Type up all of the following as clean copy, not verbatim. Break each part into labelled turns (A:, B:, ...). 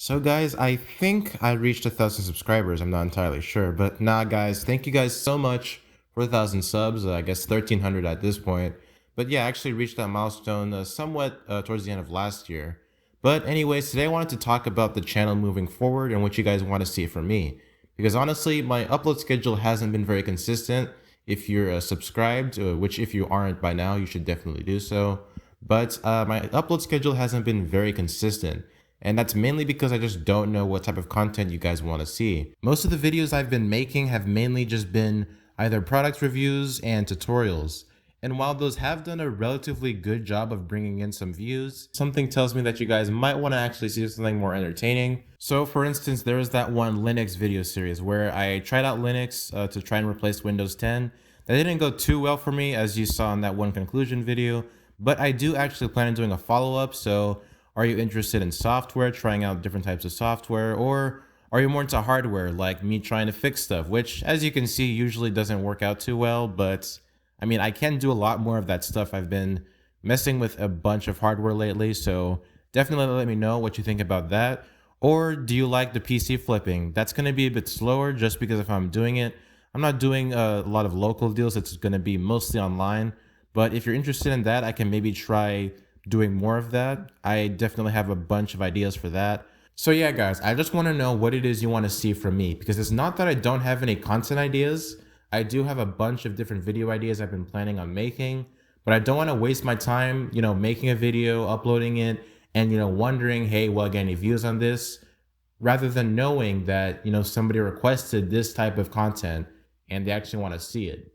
A: So guys, I think I reached 1,000 subscribers. I'm not entirely sure, but nah, guys, thank you guys so much for 1,000 subs. I guess 1,300 at this point. But yeah, I actually reached that milestone somewhat towards the end of last year. But anyways, today I wanted to talk about the channel moving forward and what you guys want to see from me. Because honestly, my upload schedule hasn't been very consistent. If you're subscribed, which if you aren't by now, you should definitely do so. But my upload schedule hasn't been very consistent. And that's mainly because I just don't know what type of content you guys want to see. Most of the videos I've been making have mainly just been either product reviews and tutorials. And while those have done a relatively good job of bringing in some views, something tells me that you guys might want to actually see something more entertaining. So for instance, there is that one Linux video series where I tried out Linux to try and replace Windows 10. That didn't go too well for me, as you saw in that one conclusion video, but I do actually plan on doing a follow-up. So are you interested in software, trying out different types of software, or are you more into hardware, like me trying to fix stuff, which as you can see usually doesn't work out too well, but I mean, I can do a lot more of that stuff. I've been messing with a bunch of hardware lately, so definitely let me know what you think about that. Or do you like the PC flipping? That's going to be a bit slower just because if I'm doing it, I'm not doing a lot of local deals. It's going to be mostly online. But if you're interested in that, I can maybe try doing more of that. I definitely have a bunch of ideas for that. So yeah, guys, I just want to know what it is you want to see from me, because it's not that I don't have any content ideas. I do have a bunch of different video ideas I've been planning on making, but I don't want to waste my time, making a video, uploading it, and, wondering, hey, will I get any views on this? Rather than knowing that, somebody requested this type of content and they actually want to see it.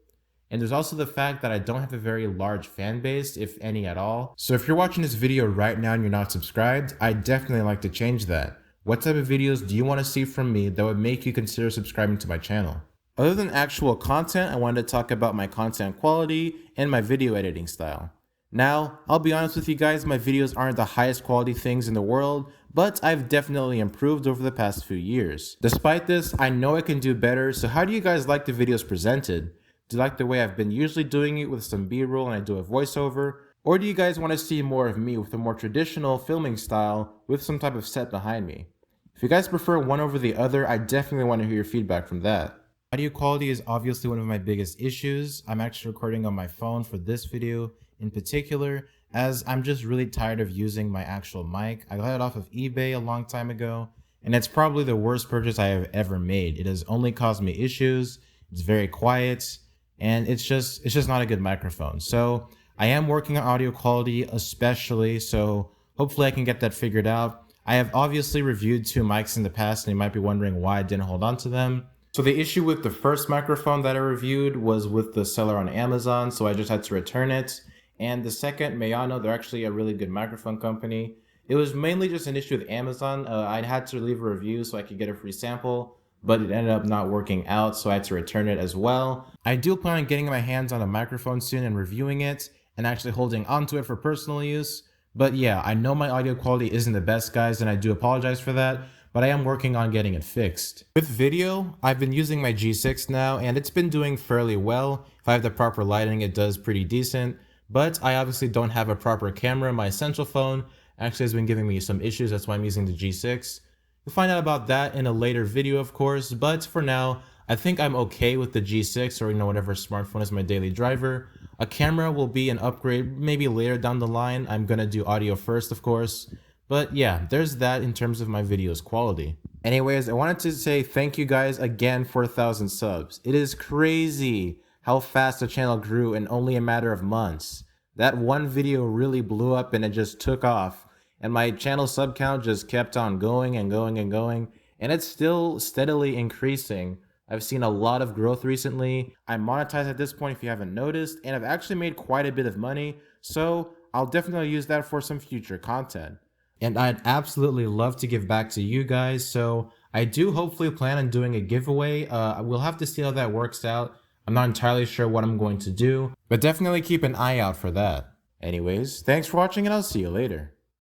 A: And there's also the fact that I don't have a very large fan base, if any at all. So if you're watching this video right now and you're not subscribed, I'd definitely like to change that. What type of videos do you want to see from me that would make you consider subscribing to my channel? Other than actual content, I wanted to talk about my content quality and my video editing style. Now, I'll be honest with you guys, my videos aren't the highest quality things in the world, but I've definitely improved over the past few years. Despite this, I know I can do better, so how do you guys like the videos presented? Do you like the way I've been usually doing it with some B-roll and I do a voiceover? Or do you guys want to see more of me with a more traditional filming style with some type of set behind me? If you guys prefer one over the other, I definitely want to hear your feedback from that. Audio quality is obviously one of my biggest issues. I'm actually recording on my phone for this video in particular, as I'm just really tired of using my actual mic. I got it off of eBay a long time ago, and it's probably the worst purchase I have ever made. It has only caused me issues. It's very quiet, and it's just not a good microphone. So I am working on audio quality especially, so hopefully I can get that figured out. I have obviously reviewed two mics in the past, and you might be wondering why I didn't hold on to them. So the issue with the first microphone that I reviewed was with the seller on Amazon, so I just had to return it. And the second, Mayano, they're actually a really good microphone company. It was mainly just an issue with Amazon. I had to leave a review so I could get a free sample, but it ended up not working out, so I had to return it as well. I do plan on getting my hands on a microphone soon and reviewing it, and actually holding onto it for personal use. But yeah, I know my audio quality isn't the best, guys, and I do apologize for that, but I am working on getting it fixed. With video, I've been using my G6 now, and it's been doing fairly well. If I have the proper lighting, it does pretty decent, but I obviously don't have a proper camera. My Essential phone actually has been giving me some issues, that's why I'm using the G6. You'll find out about that in a later video, of course, but for now, I think I'm okay with the G6 or whatever smartphone is my daily driver. A camera will be an upgrade maybe later down the line. I'm gonna do audio first, of course. But yeah, there's that in terms of my video's quality. Anyways, I wanted to say thank you guys again for 1,000 subs. It is crazy how fast the channel grew in only a matter of months. That one video really blew up and it just took off. And my channel sub count just kept on going and going and going. And it's still steadily increasing. I've seen a lot of growth recently. I'm monetized at this point if you haven't noticed. And I've actually made quite a bit of money. So I'll definitely use that for some future content. And I'd absolutely love to give back to you guys, so I do hopefully plan on doing a giveaway. We'll have to see how that works out. I'm not entirely sure what I'm going to do, but definitely keep an eye out for that. Anyways, thanks for watching and I'll see you later.